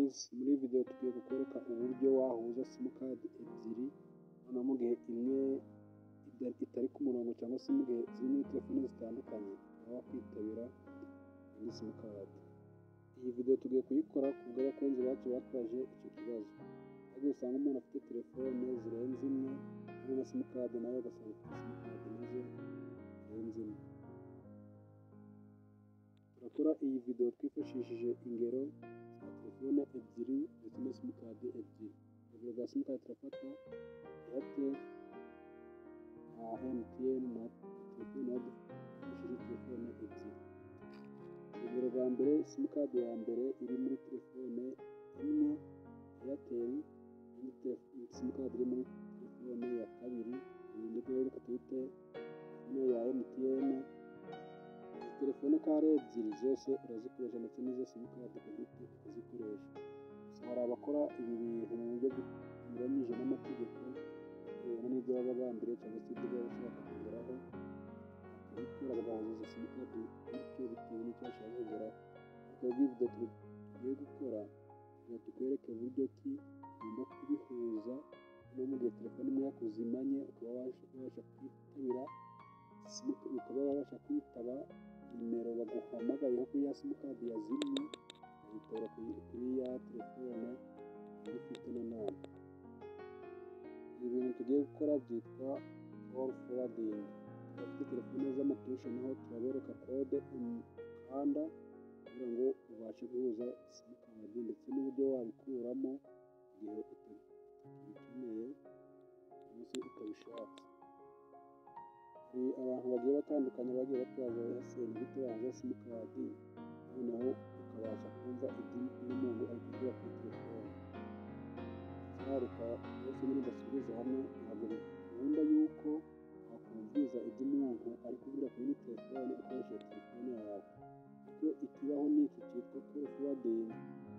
guys, muri video tugiye kukwereka uburyo wahuza simukadi ebyiri noneho mu gihe imwe itari ku murongo cyangwa se mu gihe ziri muri telefone zitandukanye ukaba wakwitabira indi simukadi. Iyi video tugiye kuyikora ku bw'abakunzi bacu batwaje icyo kibazo, ariko usanga umuntu afite telefone zirenze imwe na simukadi nayo ugasanga afite simukadi nazo zirenze imwe. Turakora iyi video twifashishije ingero za telefone ebyiri ndetse na simukadi ebyiri. Urugero rwa simukadi turafata Airtel na MTN na telefone twifashishije telefone ebyiri. Urugero rwa mbere, simukadi ya mbere iri muri telefone imwe Airtel, simukadi iri muri telefone ya kabiri ndetse reka tuyite telefone ya MTN. Telefone ko ari ebyiri zose urazikoresha ndetse n'izo simukadi ukazikoresha. Gusa hari abakora ibi bintu mu buryo bunyuranyije n'amategeko bitewe n'ibyo baba bagambiriye cyangwa se ibyo baba bashaka kugeraho, bakabikora bagahuza simukadi bityo bitewe n'icyo bashaka kugeraho. Ariko iyi video tugiye gukora ngo tukwereke uburyo ki ugomba kubihuza no mu gihe telefone imwe yakuzimanye ukaba wabasha kwitaba nimero baguhamagayeho kuri ya simukadi yazimye, ukayitora kuri ya telefone ufite nanone. Ibi bintu tugiye gukora byitwa call forwarding. Abafite telefone z'amatushe naho turabereka kode ukanda kugira ngo ubashe guhuza simukadi ndetse n'uburyo wabikuramo igihe utabikeneye cyangwa se utabishatse. Hari abantu bagiye batandukanye bagiye batwaza seni bito bahuza simukadi noneho ukabasha kumva ibyo umuntu ari kuvuga kuri telefone. Reka bose nyine basubize hamwe, ntabwo bikunda yuko wakumviriza ibyo umuntu ari kuvuga kuri telefone ukoresheje telefone yawe. Kuko ikibaho ni iki cyitwa call forwarding,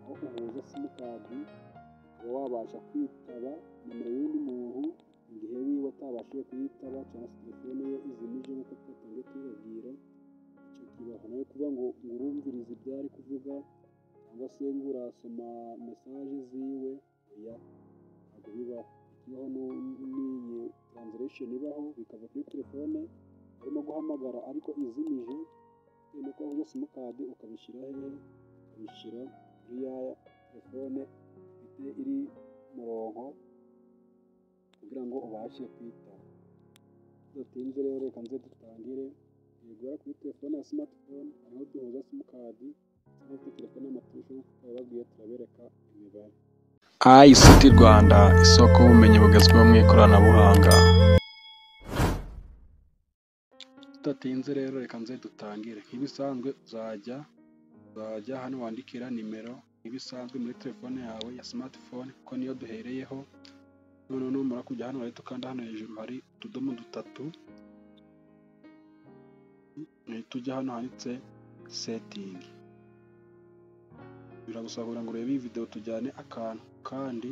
aho uhuza simukadi ukaba wabasha kwitaba nimero y'undi muntu mu gihe wiwe atabashije kuyitaba cyangwa se telefone ye izimije nk'uko twatangiye tubibabwira. Icyo kibaho nayo kuvuga ngo urumvirize ibyo ari kuvuga cyangwa se ngo urasoma mesaje ziwe, oya ntabwo bibaho. Ikibaho n'iyi translation ibaho bikava kuri telefone barimo guhamagara ariko izimije, bitewe n'uko wahuza simukadi ukabishyira hehe, ukabishyira kuri ya telefone ifite iri murongo kugira ngo ubashe kwitaba. Tudatinze rero reka nze dutangire. Guhera kuri telefone ya smartphone ariho duhuza simukadi, cyangwa kuri telefone y'amatushe nk'uko twabibabwiye turabereka imibare. ICT Rwanda, isoko y'ubumenyi bugezweho mu ikoranabuhanga. Tudatinze rero reka nze dutangire. Nk'ibisanzwe uzajya hano wandikira nimero nk'ibisanzwe muri telefone yawe ya smartphone kuko niyo duhereyeho. Noneho numara kujya hano urahita ukanda hano hejuru hari utudomo dutatu, uhita ujya hano handitse setting. Biragusaba ngo urebe iyi video tujyane akantu kandi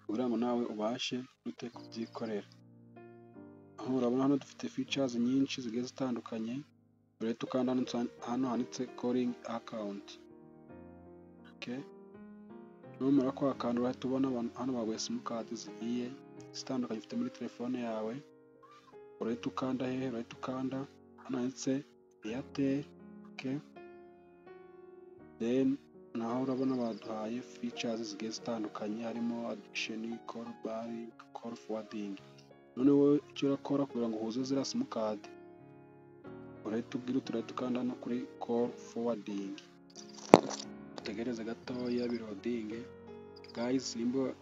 kugira ngo nawe ubashe kubyikorera. Aho urabona hano dufite features nyinshi zigiye zitandukanye, urahita ukanda hano handitse calling account. Okay, numara ko akantu urahita ubona hano baguye simukadi zigiye zitandukanye ufite muri telefone yawe. Urahita ukanda hehe, urahita ukanda hano handitse Airtel. Okay, then naho urabona baduhaye features zigiye zitandukanye harimo addition, call barring, call forwarding. None wowe icyo urakora kugira ngo uhuze ziriya simukadi, urahita ukanda no kuri call forwarding. Utegereze gatoya birodinge. Guys, nimba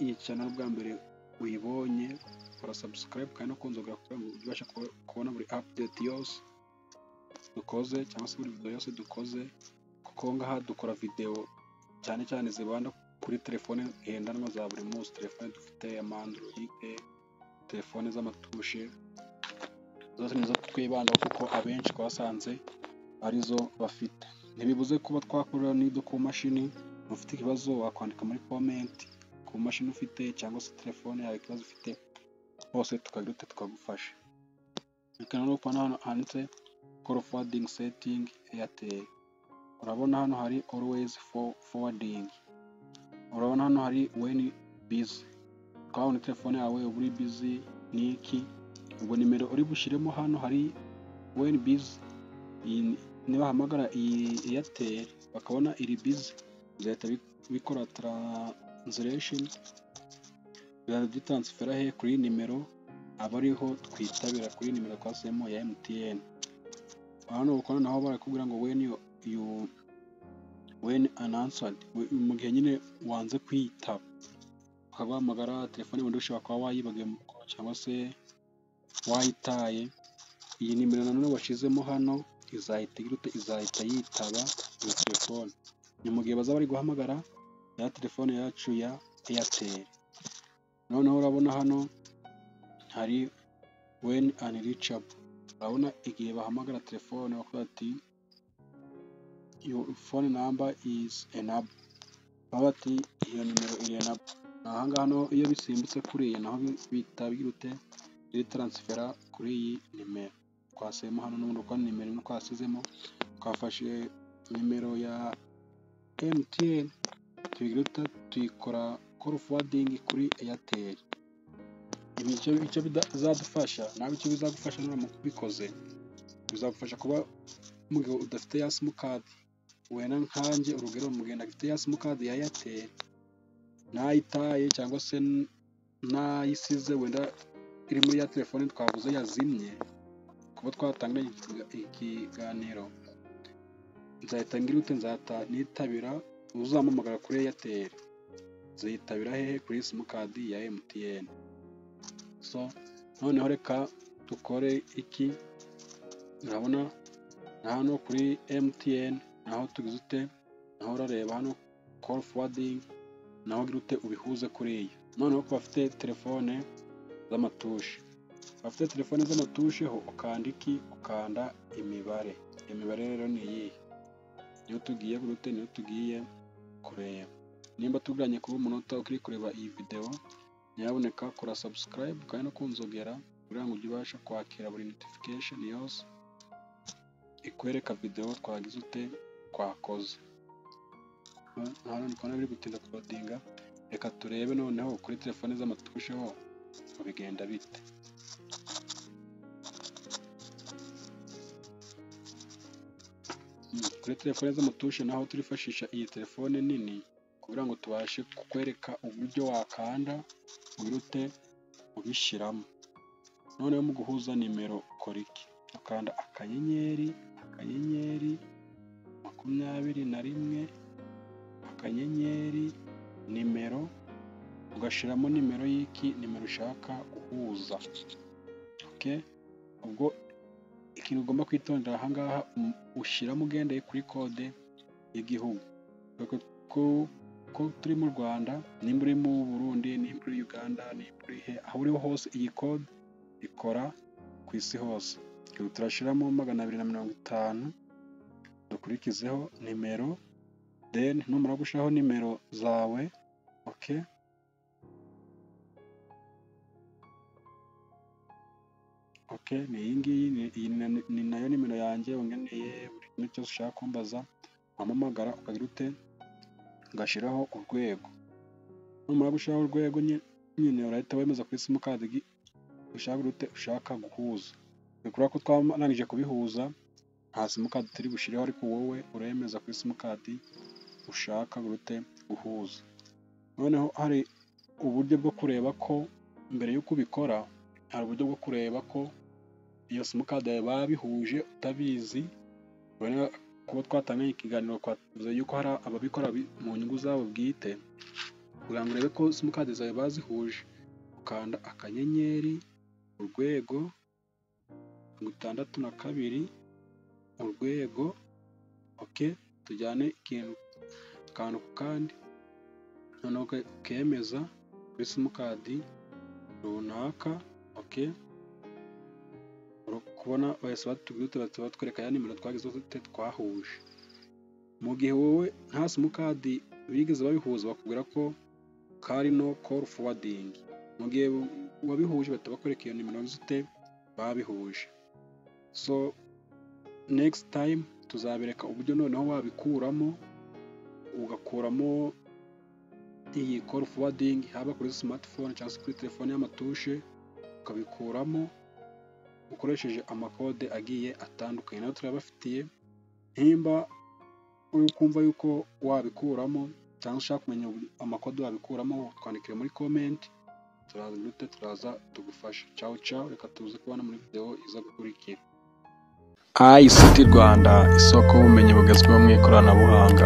iyi channel bwa mbere uyibonye kora subscribe kandi no kunzogera kugira ngo ubashe kubona buri update yose dukoze cyangwa se buri video yose dukoze, kuko ngaha dukora video cyane cyane zibanda kuri telefone ngendanwa za buri munsi. Telefone dufite Android, telefone z'amatushe zose nizo twibandaho kuko abenshi twasanze arizo bafite. Ntibibuze kuba twakorera n'ibyo ku mashini. Ufite ikibazo wakwandika muri comment ku mashini ufite cyangwa se telefone yawe ikibazo ufite, hose tukagufasha. Reka no kubona hano handitse call forwarding setting Airtel. Urabona hano hari always forwarding. urabona hano hari when busy, twabona telefone yawe uri busy niki, ubwo nimero uri bushiremo hano hari when busy. Niba hamagara iyi Airtel bakabona iri busy, bizahita bikora translation, bitransfera he kuri nimero aba ariho twitabira kuri nimero twasemo ya MTN. Hano ukora naho barakubwira ngo when unanswered, mu gihe nyine wanze kwitaba ukabahamagara telefone wenda ushobora kuba wayibagiwe cyangwa se wayitaye, iyi nimero nanone washizemo hano izahita yitaba iyo telefone. Ni mu gihe bazaba bari guhamagara ya telefone yacu ya Airtel. Noneho urabona hano hari when unreachable, urabona igihe bahamagara telefone bakuvuga ati your phone number is enabled, baba bati iyo nimero iri enabled. Aha hano iyo bisimbutse kuri iyi naho bitabirute iri transfera kuri iyi nimero twasemo hano. N'ubundi uko nimero imwe twasizemo twafashe nimero ya MTN tuyikora call forwarding kuri Airtel. Icyo bizadufasha nawe, icyo bizagufasha nura kubikoze, bizagufasha kuba mu gihe udafite ya simukadi, wenda nkanjye urugero mugenda afite ya simukadi ya Airtel nayitaye cyangwa se nayisize wenda iri muri ya telefone twavuze yazimye, kuba twatanga ikiganiro nzahita nitabira uzampamagara kuri Airtel, nzitabira hehe kuri simukadi ya MTN. So noneho reka dukore iki, urabona hano kuri MTN naho tugize ute, naho urareba hano call forwarding, naho girute ubihuze kuri iyi. Noneho ko bafite telefone z'amatushe, ho ukanda iki, ukanda imibare. Imibare rero ni iyi niyo tugiye gute, niyo tugiye kureba. Nimba tuguranye kuba umunota ukiri kureba iyi video, nyaboneka kora subscribe kandi no kunzogera kugira ngo ujye ubasha kwakira buri notification yose ikwereka video twagize ute twakoze. Hano ni kona biri gutinda kuloadinga, reka turebe noneho kuri telefone z'amatushe ho bigenda bite. Kuri telefone z'amatushe naho turifashisha iyi telefone nini kugira ngo tubashe kukwereka uburyo wakanda urute ubishiramo. Noneho mu guhuza nimero ukora iki, ukanda akanyenyeri 21 akanyenyeri nimero, ugashiramo nimero y'iki, nimero ushaka guhuza. Okay, ubwo ikintu ugomba kwitondera aha ngaha ushiramo ugendeye kuri kode y'igihugu, ko turi mu Rwanda, nimba uri mu Burundi, nimba uri Uganda, nimba uri he, aho uriho hose iyi code ikora ku isi hose. Turashiramo 250, dukurikizeho nimero, then numara gushiraho nimero zawe. Okay, ni iyi ngiyi, ni nayo nimero yanjye ungeneye buri kimwe cyose ushaka kumbaza, wampamagara ukagira ute ugashiraho urwego. Numara gushiraho urwego nyine urahita wemeza kuri simukadi ushaka guhuza. Bikora ko twamanije kubihuza, nta simukadi turi bushireho, ariko wowe uremeza kuri simukadi ushaka guhuza. Noneho hari uburyo bwo kureba ko mbere y'uko ubikora, hari uburyo bwo kureba ko iyo simukadi yawe babihuje utabizi. Kuba twatanganye ikiganiro twavuze yuko hari ababikora mu nyungu zabo bwite, kugira ngo urebe ko simukadi zawe bazihuje, ukanda akanyenyeri urwego 62 urwego. Okay, tujyane akantu ku kandi, noneho ukemeza kuri simukadi runaka. Okay, kubona bahise batwereka ya nimero twagize twahuje. Mu gihe wowe nta simukadi bigeze babihuza, bakubwira ko kari no call forwarding. Mu gihe wabihuje bahita bakwereka iyo nimero zite babihuje. So next time tuzabereka uburyo noneho wabikuramo, ugakuramo iyi call forwarding haba kuri smartphone cyangwa se kuri telefone y'amatushe, ukabikuramo ukoresheje amakode agiye atandukanye. Nayo turabafitiye, nimba uri kumva yuko wabikuramo cyangwa ushaka kumenya amakode wabikuramo, twandikire muri comment, turaza tugufasha. Ciao ciao, reka tuze kubana muri video iza gukurikira. ICT Rwanda, isoko y'ubumenyi bugezweho mu ikoranabuhanga.